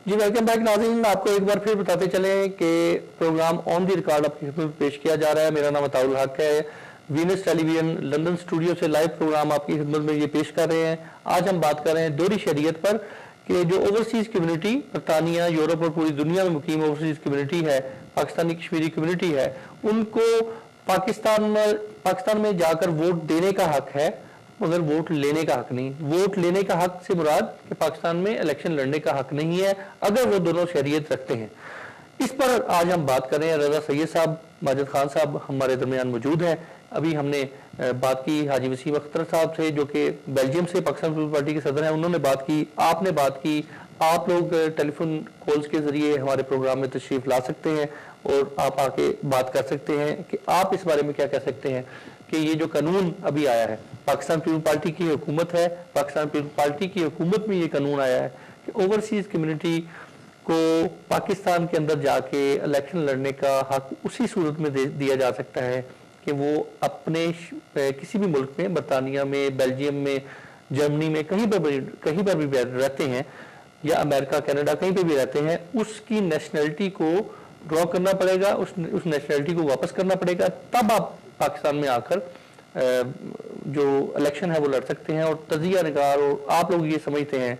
जी welcome back नाज़रीन, आपको एक बार फिर बताते चलें कि प्रोग्राम ऑन दी रिकॉर्ड आपकी खिदमत में पेश किया जा रहा है। मेरा नाम अताउल हक है। वीनस टेलीविजन लंदन स्टूडियो से लाइव प्रोग्राम आपकी खिदमत में ये पेश कर रहे हैं। आज हम बात कर रहे हैं दोहरी शरीयत पर कि जो ओवरसीज़ कम्युनिटी बरतानिया, यूरोप और पूरी दुनिया में मुकीम ओवरसीज़ कम्युनिटी है, पाकिस्तानी कश्मीरी कम्युनिटी है, उनको पाकिस्तान में जाकर वोट देने का हक है मगर वोट लेने का हक नहीं। वोट लेने का हक से मुराद कि पाकिस्तान में इलेक्शन लड़ने का हक नहीं है अगर वो दोनों शरीयत रखते हैं। इस पर आज हम बात कर रहे हैं। रजा सैयद साहब, माजिद खान साहब हमारे दरमियान मौजूद हैं। अभी हमने बात की हाजी वसीम अख्तर साहब से जो कि बेल्जियम से पाकिस्तान पीपल्स पार्टी के सदर हैं, उन्होंने बात की, आपने बात की। आप लोग टेलीफोन कॉल्स के जरिए हमारे प्रोग्राम में तशरीफ ला सकते हैं और आप आके बात कर सकते हैं कि आप इस बारे में क्या कह सकते हैं कि ये जो कानून अभी आया है, पाकिस्तान पीपल्स पार्टी की हुकूमत है, पाकिस्तान पीपल्स पार्टी की हुकूमत में ये कानून आया है कि ओवरसीज़ कम्युनिटी को पाकिस्तान के अंदर जाके इलेक्शन लड़ने का हक उसी सूरत में दिया जा सकता है कि वो अपने किसी भी मुल्क में, बरतानिया में, बेल्जियम में, जर्मनी में, कहीं पर भी रहते हैं या अमेरिका, कनाडा, कहीं पे भी रहते हैं, उसकी नेशनलिटी को ड्रॉ करना पड़ेगा, उस नेशनलिटी को वापस करना पड़ेगा, तब आप पाकिस्तान में आकर जो इलेक्शन है वो लड़ सकते हैं। और तजिया निगार और आप लोग ये समझते हैं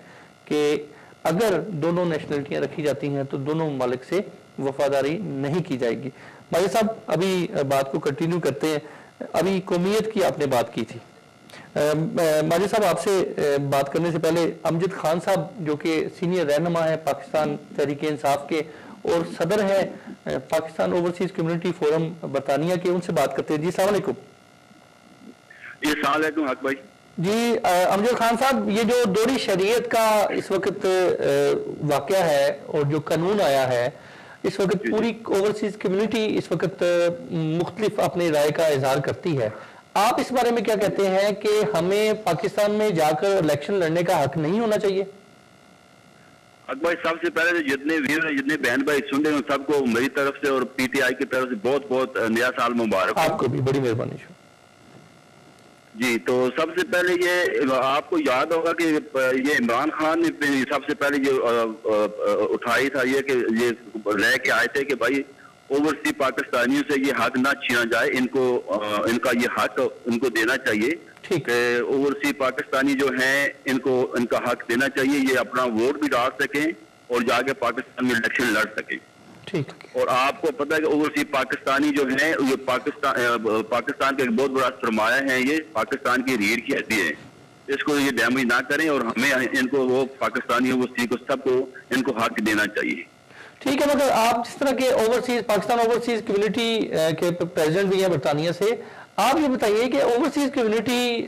कि अगर दोनों नेशनलिटियां रखी जाती हैं तो दोनों ममालिक से वफादारी नहीं की जाएगी। माजिद साहब, अभी बात को कंटिन्यू करते हैं। अभी कौमियत की आपने बात की थी। माजिद साहब, आपसे बात करने से पहले अमजद खान साहब जो कि सीनियर रहनुमा है पाकिस्तान तहरीक इंसाफ के और सदर है पाकिस्तान ओवरसीज कम्युनिटी फोरम बरतानिया के, उनसे बात करते हैं। जी अस्सलाम वालेकुम। जी अस्सलाम वालेकुम हक भाई। जी अमजद खान साहब, ये जो दोहरी शरीयत का इस वक्त वाक़या है और जो कानून आया है, इस वक्त पूरी ओवरसीज कम्युनिटी इस वक्त मुख्तलिफ अपनी राय का इजहार करती है। आप इस बारे में क्या कहते हैं कि हमें पाकिस्तान में जाकर इलेक्शन लड़ने का हक नहीं होना चाहिए? हक भाई, सबसे पहले जितने वीर हैं, जितने बहन भाई सुन रहे हैं, सबको मेरी तरफ से और पीटीआई की तरफ से बहुत बहुत नया साल मुबारक। आपको भी बड़ी मेहरबानी जी। तो सबसे पहले ये आपको याद होगा कि ये इमरान खान ने सबसे पहले ये उठाई था ये कि ये रह के आए थे कि भाई ओवरसी पाकिस्तानियों से ये हक ना छीना जाए, इनका ये हक इनको देना चाहिए। ठीक है, ओवरसी पाकिस्तानी जो हैं इनका हक देना चाहिए, ये अपना वोट भी डाल सकें और जाके पाकिस्तान में इलेक्शन लड़ सकें। ठीक। और आपको पता है कि ओवरसी पाकिस्तानी जो हैं ये पाकिस्तान का एक बहुत बड़ा सरमाया है, ये पाकिस्तान की रीढ़ की हड्डी है, इसको ये डैमेज ना करें और हमें इनको वो पाकिस्तानियों को सबको इनको हक देना चाहिए। ठीक है, मगर आप जिस तरह के पाकिस्तान ओवरसीज कम्युनिटी के प्रेसिडेंट भी हैं बरतानिया से, आप ये बताइए कि ओवरसीज कम्युनिटी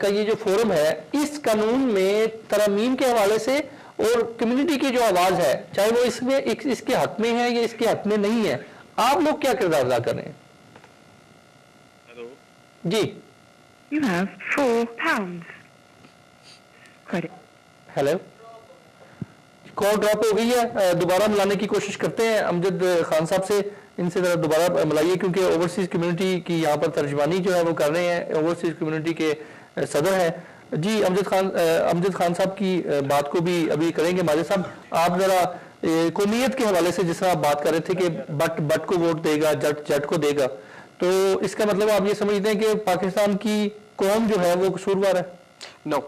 का ये जो फोरम है, इस कानून में तरमीम के हवाले से और कम्युनिटी की जो आवाज है, चाहे वो इसमें इसके हक में है या इसके हक में नहीं है, आप लोग क्या किरदार अदा कर रहे हैं? हेलो जी। You have £4 credit. Hello, call drop हो गई है, दोबारा मिलाने की कोशिश करते हैं अमजद खान साहब से, इनसे जरा दोबारा मिलाइए क्योंकि ओवरसीज कम्युनिटी की यहाँ पर तर्जमानी जो है वो कर रहे हैं, ओवरसीज कम्युनिटी के सदर हैं। जी अमजद खान साहब की बात को भी अभी करेंगे। माजिद साहब, आप जरा कौमियत के हवाले से जिस तरह आप बात कर रहे थे कि बट को वोट देगा, जट को देगा, तो इसका मतलब आप ये समझते हैं कि पाकिस्तान की कौम जो है वो कसूरवार है? नो,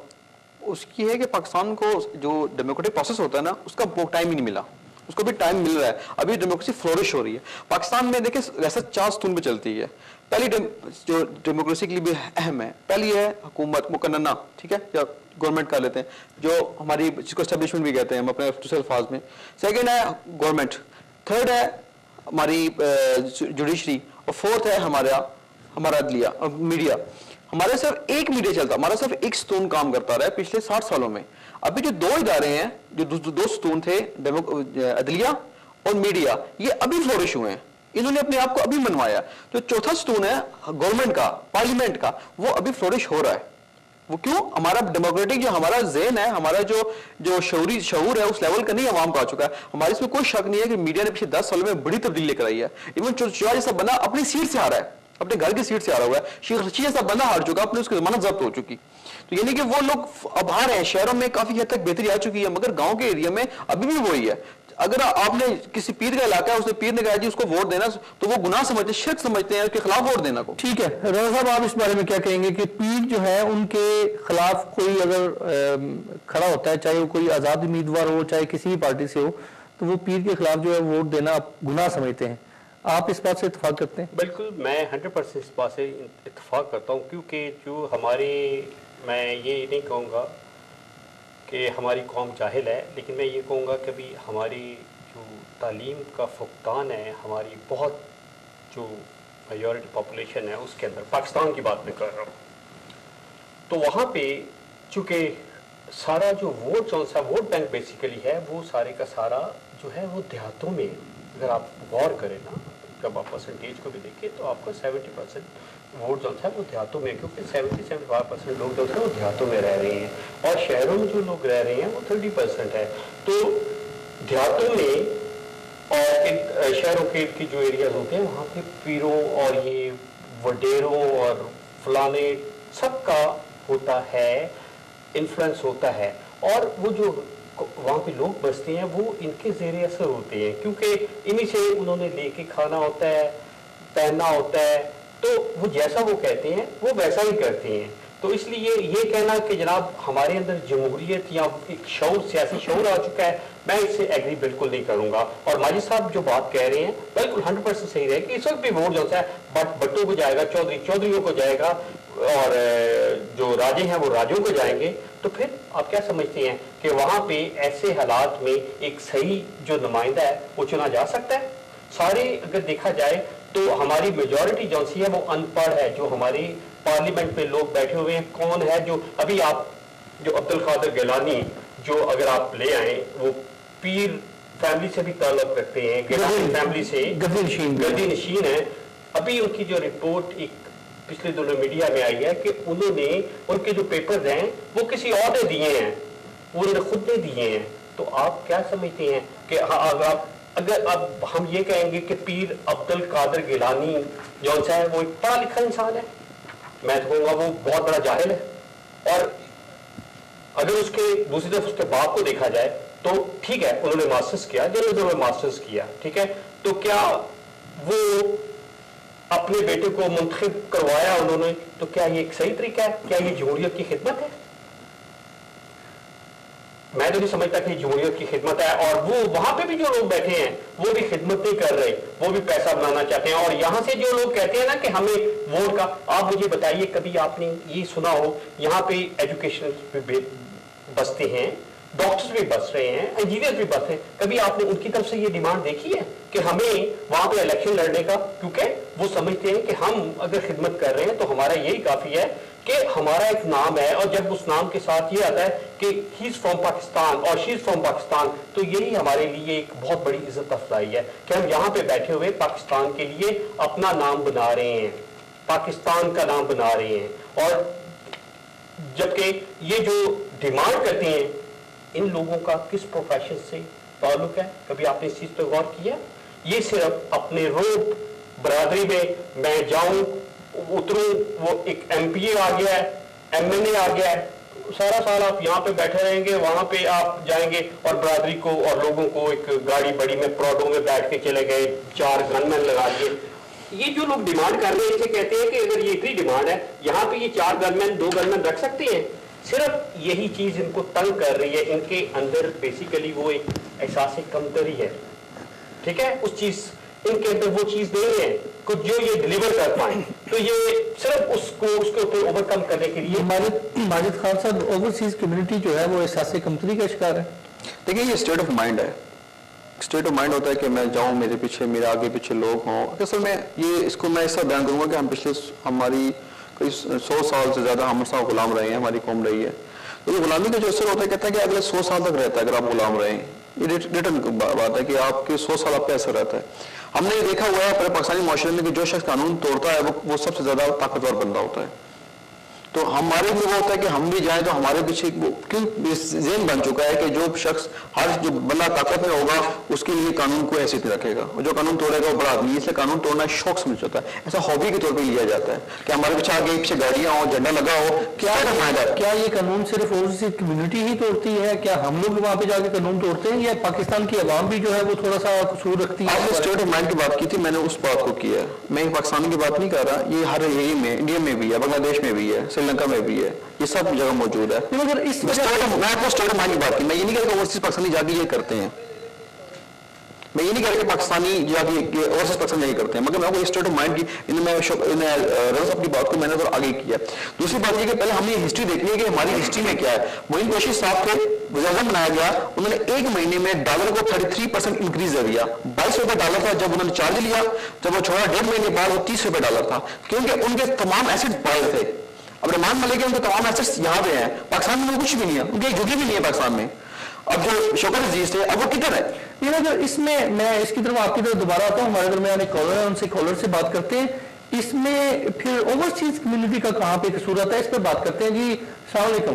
उसकी है कि पाकिस्तान को जो डेमोक्रेटिक प्रोसेस होता है ना, उसका टाइम ही नहीं मिला, उसको भी टाइम मिल रहा है। अभी डेमोक्रेसी फ्लोरिश हो रही है पाकिस्तान में। देखिए वैसे 4 स्तून पे चलती है। पहली जो डेमोक्रेसी के लिए भी अहम है, पहली है हुकूमत मुकन्नना, ठीक है, या गवर्नमेंट कर लेते हैं, जो हमारी जिसको एस्टेब्लिशमेंट भी कहते हैं हम अपने दूसरे अल्फाज में। सेकेंड है गवर्नमेंट, थर्ड है हमारी जुडिशरी, और फोर्थ है हमारा अदलिया और मीडिया। हमारे सिर्फ एक मीडिया चलता, हमारा सिर्फ एक स्तून काम करता रहा है पिछले 60 सालों में। अभी जो 2 इदारे हैं, जो दो स्तून थे, अदलिया और मीडिया, ये अभी फ्लोरिश हुए हैं, इन्होंने अपने आप को अभी मनवाया। जो चौथा स्तून है गवर्नमेंट का, पार्लियामेंट का, वो अभी फ्लोरिश हो रहा है। वो क्यों? हमारा डेमोक्रेटिक जो हमारा ज़हन है, हमारा जो शऊर है, उस लेवल का नहीं आवाम का आ चुका है। हमारे इसमें कोई शक नहीं है कि मीडिया ने पिछले 10 सालों में बड़ी तब्दीली लेकर आई है। इवन चुनाव जैसा बना अपनी सीट से आ रहा है, اپنے گھر کی سیٹ سے ہارا ہوا ہے. شیعہ صاحب بندہ ہار چکا, اپنے اس کی ضمانت ضبط ہو چکی. تو یعنی کہ وہ لوگ اب آ رہے ہیں, شہروں میں کافی حد تک بہتری آ چکی ہے, مگر گاؤں کے ایریا میں ابھی بھی وہی ہے. اگر آپ نے کسی پیر کا علاقہ ہے, اس نے پیر نے کہا جی اس کو ووٹ دینا, تو وہ گناہ سمجھتے ہیں, شرک سمجھتے ہیں اس کے خلاف ووٹ دینا کو. ٹھیک ہے رضا صاحب, آپ اس بارے میں کیا کہیں گے کہ پیر جو ہے ان کے خلاف کوئی اگر کھڑا ہوتا ہے, چاہے وہ کوئی آزاد امیدوار ہو چاہے کسی بھی پارٹی سے ہو, تو وہ پیر کے خلاف جو ہے ووٹ دینا گناہ سمجھتے ہیں, آپ اس بات سے اتفاق کرتے ہیں؟ بالکل, میں 100% اس بات سے اتفاق کرتا ہوں, کیونکہ جو ہمارے, میں یہ نہیں کہوں گا کہ ہماری قوم جاہل ہے, لیکن میں یہ کہوں گا کہ بھی ہماری جو تعلیم کا فقدان ہے, ہماری بہت جو میجورٹی پاپولیشن ہے اس کے اندر, پاکستان کی بات میں کر رہا ہوں, تو وہاں پہ چونکہ سارا جو ووٹ ووٹ بینک بیسیکلی ہے, وہ سارے کا سارا جو ہے وہ دیہاتوں میں, اگر آپ غور کریں نا, جب آپ پرسنٹیج کو بھی دیکھیں تو آپ کا 70% ووٹ جو ہے وہ دیہاتوں میں, کیونکہ 70-75% لوگ جو ہے وہ دیہاتوں میں رہ رہے ہیں, اور شہروں میں جو لوگ رہ رہے ہیں وہ 30% ہے. تو دیہاتوں میں اور شہروں کے جو ایریاز ہوتے ہیں وہاں پہ پیروں اور یہ وڈیروں اور فلانے سب کا ہوتا ہے, انفلوئنس ہوتا ہے, اور وہ جو وہاں پہ لوگ بستے ہیں وہ ان کے زیر اثر ہوتے ہیں, کیونکہ انہی سے انہوں نے لے کے کھانا ہوتا ہے, پہننا ہوتا ہے, تو وہ جیسا وہ کہتے ہیں وہ ویسا ہی کرتے ہیں. تو اس لیے یہ کہنا کہ جناب ہمارے اندر جمہوریت یا ایک شعور, سیاسی شعور آ چکا ہے, میں اس سے ایگری بالکل نہیں کروں گا. اور ماجد صاحب جو بات کہہ رہے ہیں بالکل 100% صحیح رہے کہ اس وقت بھی ووٹ جو ہے بٹوں کو جائے گا, چودھریوں کو جائے گا, اور جو راجے ہیں وہ راجوں کو جائیں گے. تو پھر آپ کیا سمجھتے ہیں کہ وہاں پہ ایسے حالات میں ایک صحیح جو نمائندہ ہے وہ چنا جا سکتا ہے؟ سارے اگر دیکھا جائے تو ہماری میجورٹی جو سی ہے وہ ان پڑھ ہے. جو ہماری پارلیمنٹ پہ لوگ بیٹھے ہوئے ہیں, کون ہے جو ابھی آپ جو عبد القادر گیلانی جو اگر آپ لے آئیں, وہ پیر فیملی سے بھی تعلق رکھتے ہیں, گیلانی فیملی سے گدی نشین ہے. ابھی ان کی جو رپورٹ ایک پچھلے دنوں میڈیا میں آئی ہے کہ انہوں نے ان کے جو پیپرز ہیں وہ کسی اور نے دیے ہیں, وہ انہوں نے خود نے دیے ہیں. تو آپ کیا سمجھتے ہیں کہ اگر اب ہم یہ کہیں گے کہ پیر عبد القادر گیلانی جو ہے وہ ایک پڑھا لکھا انسان ہے, میں تو کہوں گا وہ بہت بڑا جاہل ہے. اور اگر اس کے دوسری طرف اس کے باپ کو دیکھا جائے تو ٹھیک ہے انہوں نے ماسٹرز کیا, جنرل میں ماسٹرز کیا, ٹھیک ہے, تو کیا وہ اپنے بیٹے کو منتخب کروایا انہوں نے, تو کیا یہ ایک صحیح طریقہ ہے؟ کیا یہ جمہوریت کی خدمت ہے؟ میں تو نہیں سمجھتا کہ جمہوریت کی خدمت ہے. اور وہ وہاں پہ بھی جو لوگ بیٹھے ہیں وہ بھی خدمت نہیں کر رہے, وہ بھی پیسہ بنانا چاہتے ہیں. اور یہاں سے جو لوگ کہتے ہیں نا کہ ہمیں ووٹ کا, آپ مجھے بتائیے کبھی آپ نے یہ سنا ہو یہاں پہ ایجوکیشن پہ بستے ہیں, ڈاکٹرز بھی بس رہے ہیں, انجینئر بھی بس رہے ہیں, کبھی آپ نے ان کی طرف سے یہ ڈیمانڈ دیکھی ہے کہ ہمیں وہاں پہ الیکشن لڑنے کا؟ کیونکہ وہ سمجھتے ہیں کہ ہم اگر خدمت کر رہے ہیں تو ہمارا یہی کافی ہے کہ ہمارا ایک نام ہے, اور جب اس نام کے ساتھ یہ آتا ہے کہ ہی از فرام پاکستان اور شی از فرام پاکستان, تو یہی ہمارے لیے ایک بہت بڑی عزت افزائی ہے کہ ہم یہاں پہ بیٹھے ہوئے پاکستان کے لیے اپنا نام بنا رہے ہیں, پاکستان کا نام بنا رہے ہیں. اور جبکہ یہ جو ڈیمانڈ کرتے ہیں ان لوگوں کا کس پروفیشن سے تعلق ہے؟ کبھی آپ نے اس چیز پہ غور کیا؟ یہ صرف اپنے روپ برادری میں جاؤں اتروں, وہ ایک ایم پی اے آ گیا ہے, ایم این اے آ گیا ہے, سارا سال آپ یہاں پہ بیٹھے رہیں گے, وہاں پہ آپ جائیں گے اور برادری کو اور لوگوں کو ایک گاڑی بڑی میں پروڈو میں بیٹھ کے چلے گئے, 4 گن مین لگا دیے. یہ جو لوگ ڈیمانڈ کر رہے ہیں اسے کہتے ہیں کہ اگر یہ اتنی ڈیمانڈ ہے, یہاں پہ یہ 4 گن مین 2 گن مین رکھ سکتے ہیں. صرف یہی چیز ان کو تنگ کر رہی ہے, ان کے اندر بیسیکلی وہ ایک احساس کمتری ہے, ٹھیک ہے, اس چیز ان کے اندر وہ چیز نہیں ہے کچھ جو یہ ڈیلیور کر پائیں. تو یہ صرف اس کے اوپر اوور کم کرنے کے لیے. ماجد خان صاحب, اوورسیز کمیونٹی جو ہے وہ احساس کمتری کا شکار ہے. دیکھیں یہ اسٹیٹ آف مائنڈ ہے, اسٹیٹ آف مائنڈ ہوتا ہے کہ میں جاؤں, میرے پیچھے میرے آگے پیچھے لوگ ہوں. اصل میں یہ اس کو میں ایسا بیان کروں گا کہ ہم پچھلے ہماری کوئی 100 سال سے زیادہ ہم سب غلام رہے ہیں, ہماری قوم رہی ہے. تو یہ غلامی کا جو اثر ہوتا ہے کہتا ہے کہ اگلے 100 سال تک رہتا ہے اگر آپ غلام رہے ہیں. یہ ریٹرن بات ہے کہ آپ کے 100 سال آپ پہ اثر رہتا ہے. ہم نے یہ دیکھا ہوا ہے پاکستانی معاشرے میں کہ جو شخص قانون توڑتا ہے وہ سب سے زیادہ طاقتور بندہ ہوتا ہے. تو ہمارے لیے وہ ہوتا ہے کہ ہم بھی جائیں تو ہمارے پیچھے کیوں ذہن بن چکا ہے کہ جو شخص ہر جو بندہ طاقت میں ہوگا اس کے لیے قانون کو حیثیت رکھے گا، اور جو قانون توڑے گا وہ بڑا آدمی، اس لیے قانون توڑنا شوق سمجھ جاتا ہے، ایسا ہابی کے طور پہ لیا جاتا ہے کہ ہمارے پیچھے آگے پیچھے گاڑیاں ہوں، جھنڈا لگا ہو، کیا یہ قانون صرف اوورسیز کمیونٹی ہی توڑتی ہے؟ کیا ہم لوگ وہاں پہ جا کے قانون توڑتے ہیں، یا پاکستان کی عوام بھی جو ہے وہ تھوڑا سا قصور رکھتی ہے؟ آپ نے اسٹیٹ آف مائنڈ کی بات کی تھی، میں نے اس بات کو کیا ہے، میں پاکستان کی بات نہیں کر رہا، یہ ہر ایریا میں، انڈیا میں بھی ہے، بنگلہ دیش میں بھی ہے، سری لنکا میں بھی ہے، یہ سب جگہ موجود ہے۔ مگر اس میں آپ کو اسٹیٹ آف مائنڈ کی بات کی، میں یہ نہیں کہہ رہا کہ اوورسیز پاکستانی جا کے یہ کرتے ہیں، میں یہ نہیں کہہ رہا کہ پاکستانی جا کے اوورسیز پاکستان نہیں کرتے ہیں، مگر میں آپ کو اسٹیٹ آف مائنڈ کی رضا صاحب کی بات کو میں نے تو آگے کیا۔ دوسری بات یہ کہ پہلے ہمیں ہسٹری دیکھنی ہے کہ ہماری ہسٹری میں کیا ہے۔ معین قریشی صاحب کو وزیر اعظم بنایا گیا، انہوں نے ایک مہینے میں ڈالر کو 33% انکریز دے دیا، 22 روپے ڈالر تھا جب انہوں نے چارج لیا، جب وہ چھوڑا 1.5 مہینے بعد وہ 30 روپے ڈالر تھا، کیونکہ ان کے تمام ایسٹ بڑے تھے۔ اب رحمان ملک ان کے تمام ایسٹس یہاں پہ ہیں، پاکستان میں کچھ بھی نہیں ہے، ان کی ایک جھگی بھی نہیں ہے پاکستان میں۔ اب جو شوکت عزیز تھے اب وہ کدھر ہے؟ اس میں میں اس کی طرف آپ کی طرف دوبارہ آتا ہوں، ہمارے درمیان ایک کالر ہے، ان سے کالر سے بات کرتے ہیں۔ اس میں پھر اوورسیز کمیونٹی کا کہاں پہ قصور آتا ہے، اس پہ بات کرتے ہیں۔ جی السلام علیکم۔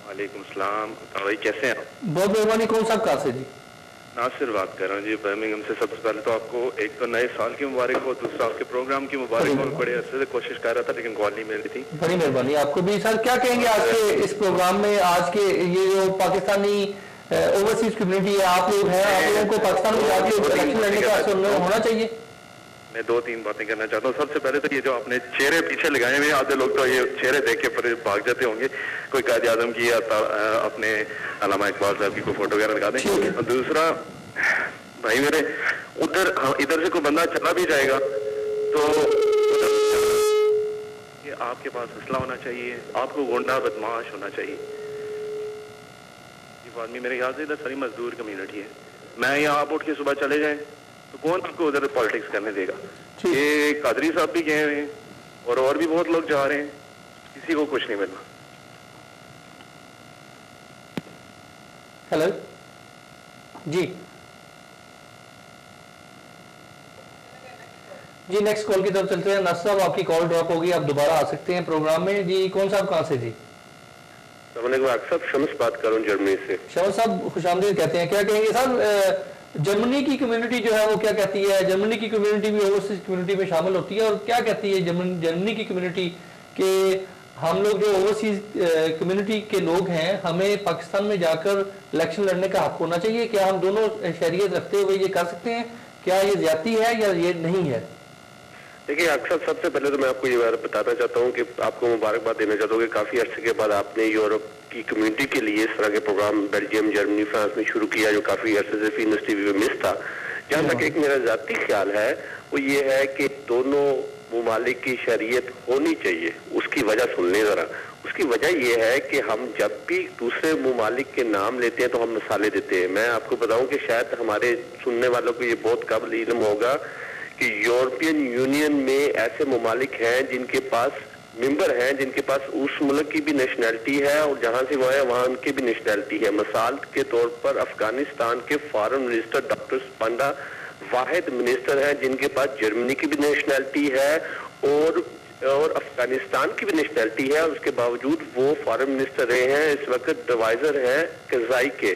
وعلیکم السلام بھائی، کیسے ہیں آپ؟ بہت مہربانی، کون صاحب کہاں سے؟ جی ناصر بات کر رہا ہوں جی برمنگھم سے۔ سب سے پہلے تو آپ کو ایک تو نئے سال کی مبارک ہو، دوسرا آپ کے پروگرام کی مبارک ہو۔ بڑے عرصے سے کوشش کر رہا تھا لیکن کال نہیں مل رہی تھی۔ بڑی مہربانی آپ کو بھی۔ سر کیا کہیں گے آج کے اس پروگرام میں، آج کے یہ جو پاکستانی اوورسیز کمیونٹی ہے، آپ لوگ ہیں، آپ لوگوں کو پاکستان میں جا کے الیکشن لڑنے کا اثر ہونا چاہیے؟ میں 2-3 باتیں کرنا چاہتا ہوں۔ سب سے پہلے تو یہ جو آپ نے چہرے پیچھے لگائے ہوئے، آدھے لوگ تو یہ چہرے دیکھ کے پھر بھاگ جاتے ہوں گے، کوئی قائد اعظم کی یا اپنے علامہ اقبال صاحب کی کوئی فوٹو وغیرہ لگا دیں۔ اور دوسرا بھائی میرے، ادھر سے کوئی بندہ چلا بھی جائے گا تو کہ آپ کے پاس اسلحہ ہونا چاہیے، آپ کو گنڈا بدماش ہونا چاہیے۔ یہ آدمی میرے خیال سے ادھر ساری مزدور کمیونٹی ہے، میں یہاں آپ اٹھ کے صبح چلے جائیں تو کون آپ کو ادھر پالیٹکس کرنے دے گا؟ یہ قادری صاحب بھی گئے ہوئے ہیں اور بھی بہت لوگ جا رہے ہیں، کسی کو کچھ نہیں ملنا۔ ہیلو جی نیکسٹ کال کی طرف چلتے ہیں۔ ناصر صاحب آپ کی کال ڈراپ ہوگی، آپ دوبارہ آ سکتے ہیں پروگرام میں۔ جی کون صاحب کہاں سے؟ جی السلام علیکم، صاحب شمس بات کر رہا ہوں جرمنی سے۔ شمس صاحب خوش آمدید کہتے ہیں، کیا کہیں گے صاحب؟ جرمنی کی کمیونٹی جو ہے وہ کیا کہتی ہے؟ جرمنی کی کمیونٹی بھی اوورسیز کمیونٹی میں شامل ہوتی ہے، اور کیا کہتی ہے جرمنی کی کمیونٹی کہ ہم لوگ جو اوورسیز کمیونٹی کے لوگ ہیں، ہمیں پاکستان میں جا کر الیکشن لڑنے کا حق ہونا چاہیے؟ کیا ہم دونوں شہریت رکھتے ہوئے یہ کر سکتے ہیں؟ کیا یہ زیادتی ہے یا یہ نہیں ہے؟ دیکھیے اکثر سب سے پہلے تو میں آپ کو یہ بتانا چاہتا ہوں کہ آپ کو مبارکباد دینا چاہتا ہوں کہ کافی عرصے کے بعد آپ نے یورپ کی کمیونٹی کے لیے اس طرح کے پروگرام بیلجیم، جرمنی، فرانس میں شروع کیا، جو کافی عرصے سے فینس ٹی وی میں مس تھا۔ جہاں تک ایک میرا ذاتی خیال ہے وہ یہ ہے کہ دونوں ممالک کی شہریت ہونی چاہیے۔ اس کی وجہ سن لیں ذرا۔ اس کی وجہ یہ ہے کہ ہم جب بھی دوسرے ممالک کے نام لیتے ہیں تو ہم مثالیں دیتے ہیں۔ میں آپ کو بتاؤں کہ شاید ہمارے سننے والوں کو یہ بہت قبل علم ہوگا کہ یورپین یونین میں ایسے ممالک ہیں جن کے پاس ممبر ہیں، جن کے پاس اس ملک کی بھی نیشنلٹی ہے اور جہاں سے وہ ہے وہاں ان کی بھی نیشنلٹی ہے۔ مثال کے طور پر افغانستان کے فارن منسٹر ڈاکٹر سپانڈا واحد منسٹر ہیں جن کے پاس جرمنی کی بھی نیشنلٹی ہے اور افغانستان کی بھی نیشنلٹی ہے، اور اس کے باوجود وہ فارن منسٹر رہے ہیں، اس وقت ایڈوائزر ہیں قرضائی کے۔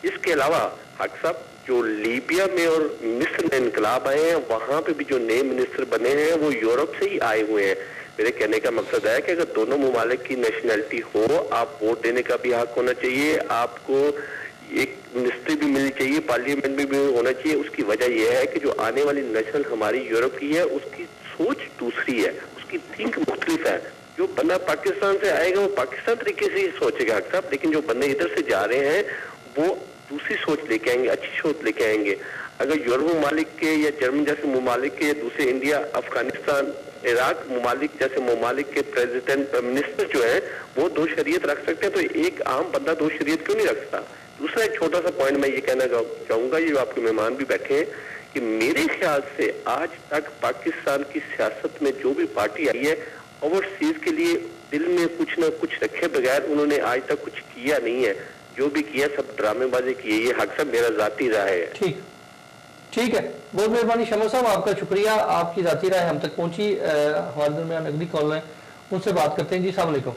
اس کے علاوہ حق صاحب جو لیبیا میں اور مصر میں انقلاب آئے ہیں، وہاں پہ بھی جو نئے منسٹر بنے ہیں وہ یورپ سے ہی آئے ہوئے ہیں۔ میرے کہنے کا مقصد ہے کہ اگر دونوں ممالک کی نیشنلٹی ہو، آپ ووٹ دینے کا بھی حق ہونا چاہیے، آپ کو ایک منسٹری بھی ملنی چاہیے، پارلیمنٹ بھی ہونا چاہیے۔ اس کی وجہ یہ ہے کہ جو آنے والی نسل ہماری یورپ کی ہے اس کی سوچ دوسری ہے، اس کی تھنک مختلف ہے۔ جو بندہ پاکستان سے آئے گا وہ پاکستان طریقے سے ہی سوچے گا حق صاحب، لیکن جو بندے ادھر سے جا رہے ہیں وہ دوسری سوچ لے کے آئیں گے، اچھی سوچ لے کے آئیں گے۔ اگر یورپ ممالک کے یا جرمن جیسے ممالک کے یا دوسرے انڈیا، افغانستان، عراق ممالک جیسے ممالک کے پریزیڈنٹ منسٹر جو ہیں وہ 2 شریعت رکھ سکتے ہیں، تو ایک عام بندہ 2 شریعت کیوں نہیں رکھ سکتا؟ دوسرا ایک چھوٹا سا پوائنٹ میں یہ کہنا چاہوں گا، یہ آپ کے مہمان بھی بیٹھے ہیں، کہ میرے خیال سے آج تک پاکستان کی سیاست میں جو بھی پارٹی آئی ہے اوورسیز کے لیے دل میں کچھ نہ کچھ رکھے بغیر انہوں نے آج تک کچھ کیا نہیں ہے۔ جو بھی کیا سب ڈرامے بازی کیے، یہ حق صاحب میرا ذاتی رائے ہے۔ ٹھیک ہے، بہت مہربانی شمس صاحب، آپ کا شکریہ، آپ کی ذاتی رائے ہم تک پہنچی۔ ہمارے درمیان اگلی کال ہے، उनसे बात करते हैं जी। अस्सलाम वालेकुम।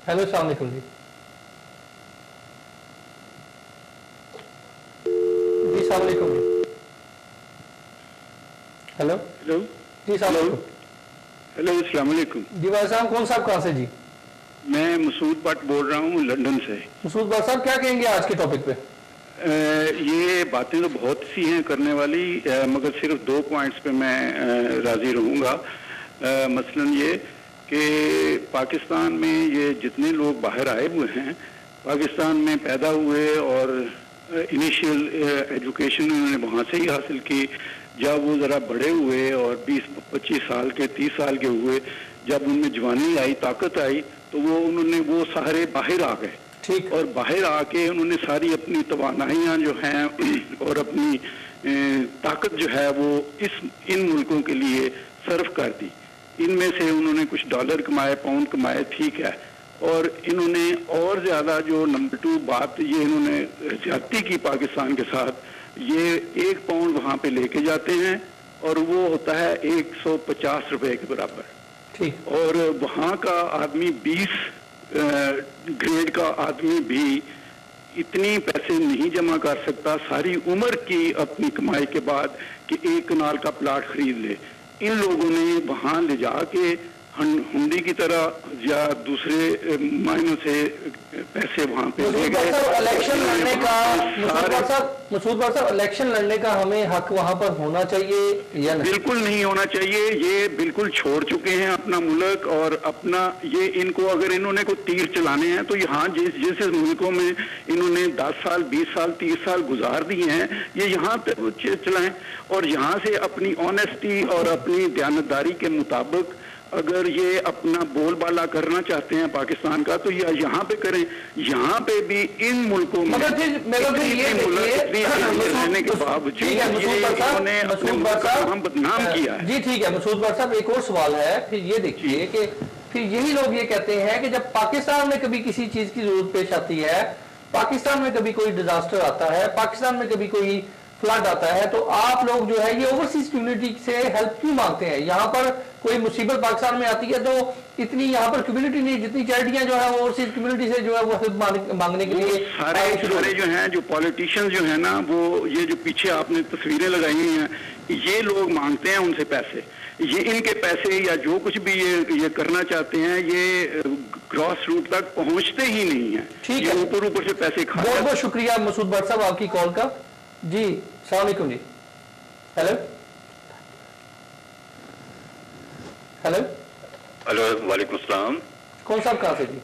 हेलो, अस्सलाम वालेकुम जी। जी अस्सलाम वालेकुम जी। हेलो हेलो जी, अस्सलाम वालेकुम। हेलो, अस्सलाम वालेकुम। जी भाई साहब, कौन साहब कहाँ से जी? मैं मसूद भट्ट बोल रहा हूँ लंदन से। मसूद भाई साहब, क्या कहेंगे आज के टॉपिक पे? ये बातें तो बहुत सी हैं करने वाली, मगर सिर्फ 2 पॉइंट्स पे मैं राजी रहूँगा। मसलन ये कि पाकिस्तान में ये जितने लोग बाहर आए हुए हैं, पाकिस्तान में पैदा हुए और इनिशियल एजुकेशन उन्होंने वहाँ से ही हासिल की। जब वो ज़रा बड़े हुए और 20-25 साल के 30 साल के हुए, जब उनमें जवानी आई, ताकत आई, तो उन्होंने वो सारे बाहर आ गए। ठीक। और बाहर आके उन्होंने सारी अपनी तवानाइयाँ जो हैं और अपनी ताकत जो है वो इन मुल्कों के लिए सर्व कर दी। इनमें से उन्होंने कुछ डॉलर कमाए, पाउंड कमाए, ठीक है। और इन्होंने और ज़्यादा जो नंबर 2 बात ये इन्होंने ज्यादती की पाकिस्तान के साथ, ये 1 पाउंड वहाँ पे लेके जाते हैं और वो होता है 150 रुपए के बराबर। ठीक। और वहाँ का आदमी 20 ग्रेड का आदमी भी इतनी पैसे नहीं जमा कर सकता सारी उम्र की अपनी कमाई के बाद कि 1 कनाल का प्लाट खरीद ले। इन लोगों ने वहाँ ले जाके हुंडी की तरह या दूसरे मायनों से पैसे वहाँ पे ले गए। इलेक्शन लड़ने का मसूद भाई साहब, इलेक्शन लड़ने का हमें हक वहाँ पर होना चाहिए या नहीं? बिल्कुल नहीं होना चाहिए। ये बिल्कुल छोड़ चुके हैं अपना मुल्क और अपना ये, इनको अगर इन्होंने को तीर चलाने हैं तो यहाँ जिस मुल्कों में इन्होंने 10 साल 20 साल 30 साल गुजार दिए हैं, ये यहाँ पे चलाएं और यहाँ से अपनी ऑनेस्टी और अपनी दयानतदारी के मुताबिक अगर ये अपना बोलबाला करना चाहते हैं पाकिस्तान का, तो ये यहाँ पे करें। यहाँ पे भी इन मुल्कों में रहने के बावजूद इन्होंने अपने मुल्क का नाम बदनाम किया है। जी ठीक है मसूद भाई साहब, एक और सवाल है। फिर ये देखिए कि फिर यही लोग ये कहते हैं कि जब पाकिस्तान में कभी किसी चीज की जरूरत पेश आती है, पाकिस्तान में कभी कोई डिजास्टर आता है, पाकिस्तान में कभी कोई फ्लड आता है, तो आप लोग जो है ये ओवरसीज कम्युनिटी से हेल्प क्यों मांगते हैं? यहाँ पर कोई मुसीबत पाकिस्तान में आती है तो इतनी यहाँ पर कम्युनिटी नहीं, जितनी चैरिटियां जो है वो ओवरसीज कम्युनिटी से जो है वो हेल्प मांगने के लिए सारे जो हैं, जो पॉलिटिशियंस जो है ना, वो ये जो पीछे आपने तस्वीरें लगाई हुई हैं, ये लोग मांगते हैं उनसे पैसे। ये इनके पैसे या जो कुछ भी ये करना चाहते हैं, ये ग्रॉस रूट तक पहुंचते ही नहीं है। ठीक है, ऊपर से पैसे खा। बहुत बहुत शुक्रिया मसूद भट्ट साहब आपकी कॉल का। जी अस्सलाम वालेकुम जी। हेलो हेलो हेलो, वालेकुम सलाम। कौन साहब कहाँ से जी?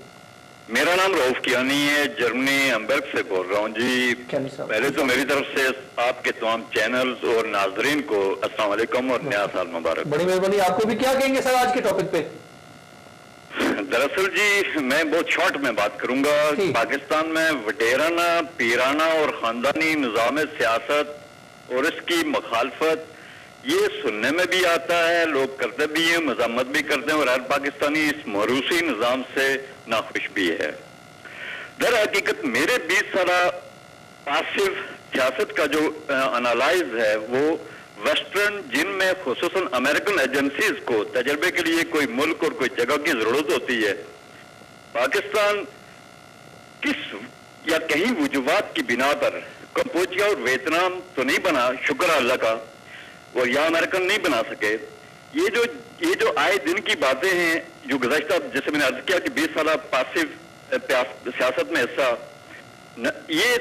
मेरा नाम रऊफ कियानी है, जर्मनी हम्बर्ग से बोल रहा हूँ जी। पहले तो मेरी तरफ से आपके तमाम चैनल्स और नाजरीन को अस्सलाम वालेकुम और नया साल मुबारक। बड़ी मेहरबानी। आपको भी क्या कहेंगे सर आज के टॉपिक पे? दरअसल जी मैं बहुत शॉर्ट में बात करूंगा। पाकिस्तान में वडेराना, पीराना और खानदानी निज़ाम सियासत और इसकी मुखालफत ये सुनने में भी आता है, लोग करते भी हैं, मजम्मत भी करते हैं और हर पाकिस्तानी इस मरूसी निज़ाम से नाखुश भी है। दर हकीकत मेरे 20 साल पासिव सियासत का जो एनालाइज है वो वेस्टर्न, जिनमें खुसूसन अमेरिकन एजेंसीज को तजर्बे के लिए कोई मुल्क और कोई जगह की जरूरत होती है, पाकिस्तान किस या कहीं वजूहात की बिना पर कंबोडिया और वियतनाम तो नहीं बना, शुक्र अल्लाह का, और यहाँ अमेरिकन नहीं बना सके। ये जो आए दिन की बातें हैं, जो गुज़श्ता, जैसे मैंने अर्ज किया कि 20 साल पासिव सियासत में हिस्सा, ये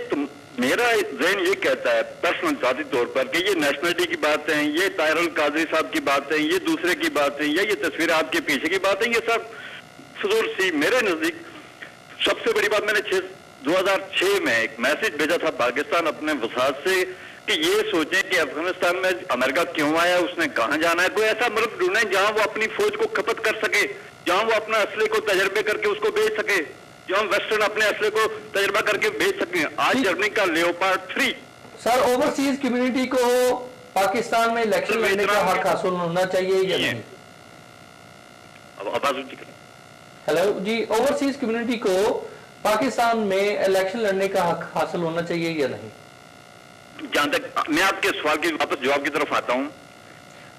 मेरा ज़हन ये कहता है पर्सनल ज़ाती तौर पर कि ये नेशनलिटी की बात है, ये ताहिर कादरी साहब की बात है, ये दूसरे की बात है, या ये तस्वीर आपके पीछे की बात है, ये सब फजूल सी। मेरे नज़दीक सबसे बड़ी बात, मैंने 2006 में एक मैसेज भेजा था पाकिस्तान अपने वसात से कि ये सोचें कि अफगानिस्तान में अमेरिका क्यों आया, उसने कहाँ जाना है। कोई ऐसा मुल्क ढूंढें जहाँ वो अपनी फौज को खपत कर सके, जहाँ वो अपने असले को तजर्बे करके उसको बेच सके, जहाँ वेस्टर्न अपने असले को तजर्बा करके बेच सके। आज जर्मनी का लेओपार्ड 3। सर, ओवरसीज कम्युनिटी को पाकिस्तान में इलेक्शन लड़ने का हक हासिल होना चाहिए या नहीं? हेलो जी, ओवरसीज कम्युनिटी को पाकिस्तान में इलेक्शन लड़ने का हक हासिल होना चाहिए या नहीं? जहां तक मैं आपके सवाल के वापस जवाब की तरफ आता हूं,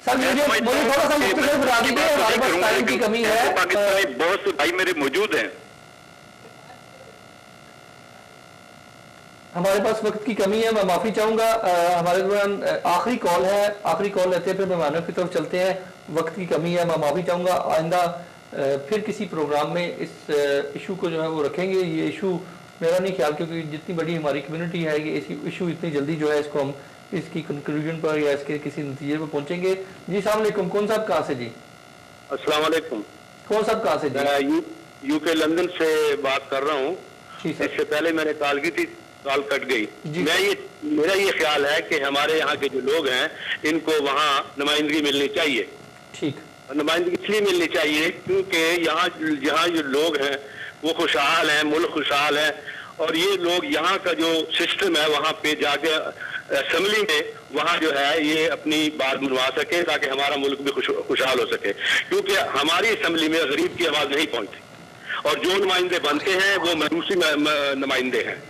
सर मुझे थोड़ा सा मुख्तसर बता दीजिए, हमारे पास टाइम की कमी है। पाकिस्तानी बहुत से भाई मेरे मौजूद हैं। हमारे पास वक्त की कमी है, मैं माफी चाहूंगा। हमारे दौरान आखिरी कॉल है, आखिरी कॉल लेते हैं, फिर मेहमानों की तरफ चलते हैं। वक्त की कमी है, मैं माफी चाहूंगा। आइंदा फिर किसी प्रोग्राम में इस इशू को जो है वो रखेंगे। ये इशू मेरा नहीं ख्याल, क्योंकि जितनी बड़ी हमारी कम्युनिटी है कि इस इशू इतनी जल्दी जो है इसको हम इसकी कंक्लूजन पर या इसके किसी नतीजे पर पहुंचेंगे। जी अस्सलाम वालेकुम, कौन साहब कहाँ से? जी अस्सलाम वालेकुम। कौन साहब कहाँ से? जी यूके लंदन से बात कर रहा हूँ। इससे पहले मैंने कॉल की थी, कॉल कट गई। मेरा ये ख्याल है कि हमारे यहाँ के जो लोग हैं इनको वहाँ नुमाइंदगी मिलनी चाहिए। ठीक, नुमाइंदगी इसलिए मिलनी चाहिए क्योंकि यहाँ जो लोग हैं वो खुशहाल हैं, मुल्क खुशहाल है, और ये लोग यहाँ का जो सिस्टम है वहाँ पे जाके असेंबली में वहाँ जो है ये अपनी बात मनवा सके ताकि हमारा मुल्क भी खुशहाल हो सके। क्योंकि हमारी असेंबली में गरीब की आवाज़ नहीं पहुँचती, और जो नुमाइंदे बनते हैं वो मजूसी नुमाइंदे हैं।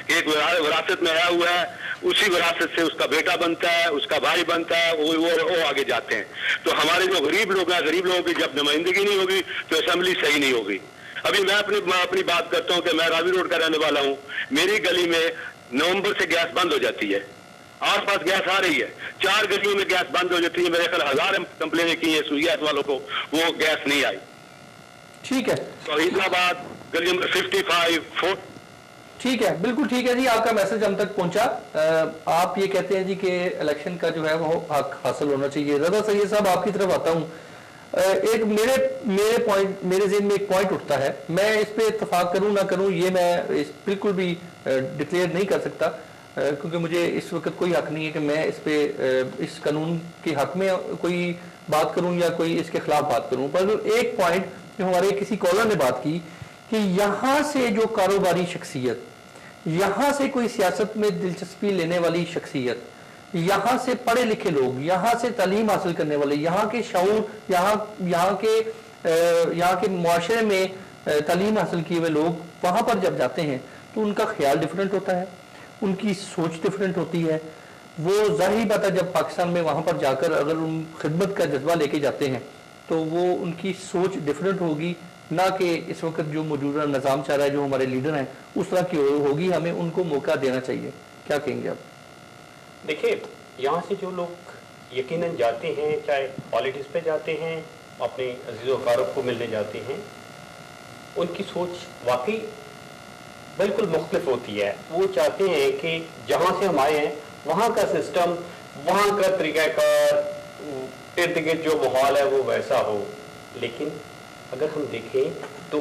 एक विरासत में आया हुआ है, उसी विरासत से उसका बेटा बनता है, उसका भाई बनता है, वो आगे जाते हैं। तो हमारे जो गरीब लोग हैं, गरीब लोगों की जब नुमाइंदगी नहीं होगी तो असेंबली सही नहीं होगी। अभी मैं अपनी बात करता हूँ कि मैं रावी रोड का रहने वाला हूँ। मेरी गली में नवंबर से गैस बंद हो जाती है, आस पास गैस आ रही है, 4 गलियों में गैस बंद हो जाती है। मेरे ख्याल 1000 कंप्लेनें की है गैस वालों को, वो गैस नहीं आई। ठीक है, तो इस्लामाबाद गली नंबर 55 ठीक है, बिल्कुल ठीक है जी, आपका मैसेज हम तक पहुंचा। आप ये कहते हैं जी कि इलेक्शन का जो है वो हक हासिल होना चाहिए। रजा सैयद साहब, आपकी तरफ आता हूँ। एक मेरे ज़हन में एक पॉइंट उठता है, मैं इस पे इत्तेफाक करूँ ना करूँ ये मैं बिल्कुल भी डिक्लेयर नहीं कर सकता, क्योंकि मुझे इस वक्त कोई हक नहीं है कि मैं इस पे इस कानून के हक में कोई बात करूँ या कोई इसके खिलाफ बात करूँ। पर एक पॉइंट जो हमारे किसी कॉलर ने बात की कि यहाँ से जो कारोबारी शख्सियत, यहाँ से कोई सियासत में दिलचस्पी लेने वाली शख्सियत, यहाँ से पढ़े लिखे लोग, यहाँ से तालीम हासिल करने वाले, यहाँ के शऊर, यहाँ के मुआशरे में तालीम हासिल किए हुए लोग वहाँ पर जब जाते हैं तो उनका ख्याल डिफरेंट होता है, उनकी सोच डिफरेंट होती है। वो ज़ाहिर बात है जब पाकिस्तान में वहाँ पर जाकर अगर उन खिदमत का जज्बा लेके जाते हैं तो वो उनकी सोच डिफरेंट होगी, ना कि इस वक्त जो मौजूदा निज़ाम चल रहा है, जो हमारे लीडर हैं उस तरह की होगी। हमें उनको मौका देना चाहिए। क्या कहेंगे आप? देखिए, यहाँ से जो लोग यकीनन जाते हैं, चाहे पॉलिटिक्स पे जाते हैं, अपने अजीज़ क़ारब को मिलने जाते हैं, उनकी सोच वाकई बिल्कुल मुख्तलिफ होती है। वो चाहते हैं कि जहाँ से हम आए हैं वहाँ का सिस्टम, वहाँ का तरीक़ाकार, इर्द गिर्द जो माहौल है वो वैसा हो। लेकिन अगर हम देखें तो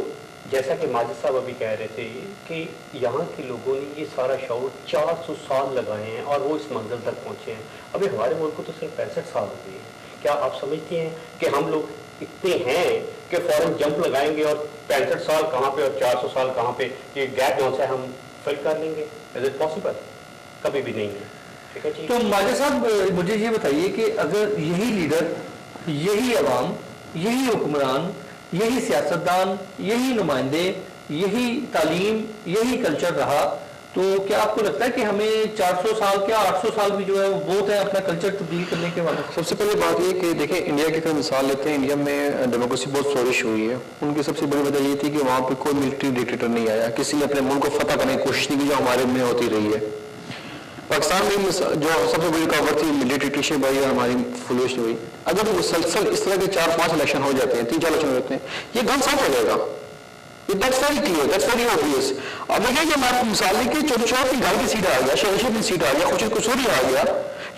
जैसा कि माजिद साहब अभी कह रहे थे कि यहाँ के लोगों ने ये सारा शऊर 400 साल लगाए हैं और वो इस मंजिल तक पहुँचे हैं। अभी हमारे मुल्क को तो सिर्फ 65 साल हो गए हैं। क्या आप समझते हैं कि हम लोग इतने हैं कि फ़ौरन जंप लगाएंगे और 65 साल कहाँ पे और 400 साल कहाँ पे, ये गैप जो है हम फिल कर लेंगे? Is it possible? कभी भी नहीं है। ठीक है जी। तो माजिद साहब मुझे ये बताइए कि अगर यही लीडर, यही अवाम, यही हुक्मरान, यही सियासतदान, यही नुमाइंदे, यही तालीम, यही कल्चर रहा, तो क्या आपको लगता है कि हमें 400 साल क्या 800 साल भी जो है वो बहुत है अपना कल्चर तब्दील करने के बाद? सबसे पहले बात ये कि देखें, इंडिया की अगर मिसाल लेते हैं, इंडिया में डेमोक्रेसी बहुत फ्लोरिश हुई है। उनकी सबसे बड़ी वजह ये थी कि वहाँ पे कोई मिलिट्री डिक्टेटर नहीं आया, किसी ने अपने मुल्क को फतह करने की कोशिश नहीं की जो हमारे में होती रही है। पाकिस्तान में जो सबसे बड़ी रुकावट थी मिलिट्री डिक्टेटरशिप आई और हमारी फ्लोरिश हुई। अगर मुसलसल इस तरह के 4-5 इलेक्शन हो जाते हैं, 3-4 इलेक्शन होते हैं, ये गन साफ हो जाएगा। That's very clear, that's very obvious. अब देखिए कि मैं आपको मिसाल दी कि चौधरी की घर की सीट आ गया, शहरी की सीट आ गया, खुर्शीद कसूरी आ गया।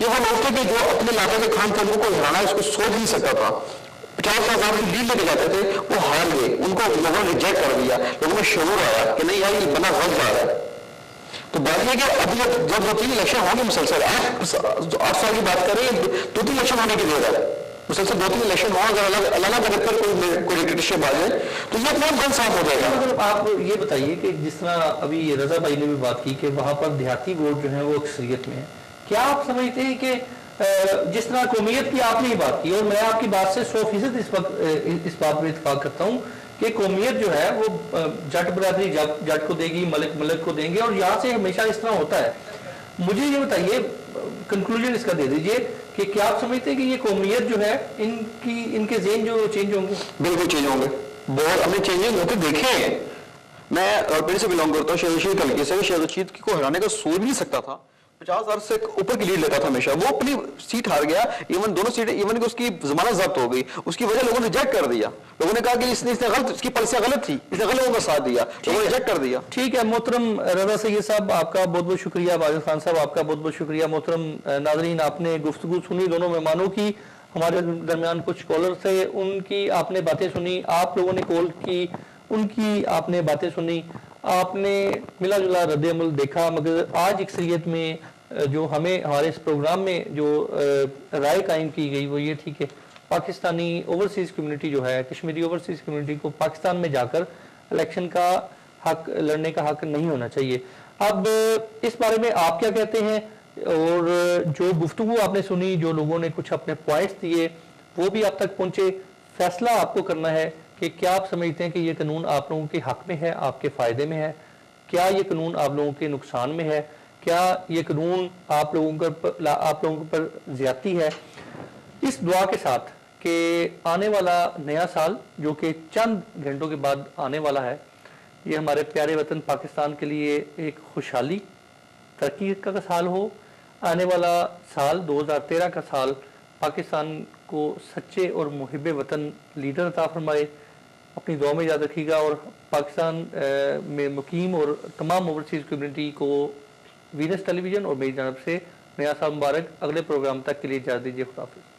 ये वो लोग थे कि जो अपने इलाके के खान तंबू को हराना उसको सोच नहीं सकता था। 50,000 की लीड लेके जाते थे, वो हार गए, उनको लोगों ने रिजेक्ट कर दिया। लोगों में शऊर आया कि नहीं यार ये बना गलत जा रहा है। तो बात यह कि अभी जब 2-3 इलेक्शन होंगे मुसलसल, 8 साल की बात करें, 2-3 इलेक्शन होने की देर है, मुसलसल 2-3 इलेक्शन हो, अगर अलग अलग पर कोई डिक्टेटरशिप आ जाए तो ये अपना गन साफ हो जाएगा। मतलब आप ये बताइए कि जिस तरह अभी रजा भाई ने भी बात की कि वहाँ पर देहाती वोट जो है वो अक्सरियत में है, क्या आप समझते हैं कि जिस तरह कौमियत की आपने बात की, और मैं आपकी बात से 100% इस बात में इत्तेफाक करता हूँ कि कौमियत जो है वो जट बरादरी जट को देगी, मलिक को देंगे, और यहाँ से हमेशा इस तरह होता है। مجھے یہ بتائیے کنکلوژن اس کا دے دیجئے کہ کیا آپ سمجھتے ہیں کہ یہ قومیت جو ہے ان کے ذہن جو چینج ہوں گے؟ بالکل چینج ہوں گے، بہت ہم نے چینجز ہوتے دیکھے ہیں. میں پہلے سے بلانگ کرتا ہوں شہید رشید حلقے سے. شہید رشید کو ہرانے کا سوچ بھی نہیں سکتا تھا، 50,000 سے اوپر کی لیڈ لیتا تھا ہمیشہ. وہ اپنی سیٹ ہار گیا، ایون دونوں سیٹیں، ایون کہ اس کی ضمانت ضبط ہو گئی. اس کی وجہ لوگوں نے ریجیکٹ کر دیا. لوگوں نے کہا کہ اس نے غلط، اس کی پالیسیاں غلط تھی، اس نے غلط لوگوں کا ساتھ دیا، لوگوں نے ریجیکٹ کر دیا. ٹھیک ہے محترم رضا سید صاحب، آپ کا بہت بہت شکریہ. واجد خان صاحب آپ کا بہت بہت شکریہ. محترم ناظرین، آپ نے گفتگو سنی دونوں مہمانوں کی. ہمارے درمیان کچھ کالر تھے، ان کی آپ نے باتیں سنی، آپ لوگوں نے کال کی، ان کی آپ نے باتیں سنی، آپ نے ملا جلا رد عمل دیکھا. مگر آج اکثریت میں جو ہمیں ہمارے اس پروگرام میں جو رائے قائم کی گئی وہ یہ تھی کہ پاکستانی اوورسیز کمیونٹی جو ہے، کشمیری اوورسیز کمیونٹی کو پاکستان میں جا کر الیکشن کا حق، لڑنے کا حق نہیں ہونا چاہیے. اب اس بارے میں آپ کیا کہتے ہیں؟ اور جو گفتگو آپ نے سنی، جو لوگوں نے کچھ اپنے پوائنٹس دیے وہ بھی آپ تک پہنچے. فیصلہ آپ کو کرنا ہے کہ کیا آپ سمجھتے ہیں کہ یہ قانون آپ لوگوں کے حق میں ہے، آپ کے فائدے میں ہے، کیا یہ قانون آپ لوگوں کے نقصان میں ہے، کیا یہ قانون آپ لوگوں پر زیادتی ہے. اس دعا کے ساتھ کہ آنے والا نیا سال جو کہ چند گھنٹوں کے بعد آنے والا ہے، یہ ہمارے پیارے وطن پاکستان کے لیے ایک خوشحالی، ترقی کا سال ہو. آنے والا سال 2013 کا سال پاکستان کو سچے اور محب وطن لیڈر عطا فرمائے. اپنی دعا میں یاد رکھیے گا، اور پاکستان میں مقیم اور تمام اوورسیز کمیونٹی کو وینس ٹیلی ویژن اور میری جانب سے نیا سال مبارک. اگلے پروگرام تک کے لیے اجازت دیجیے. خدا حافظ.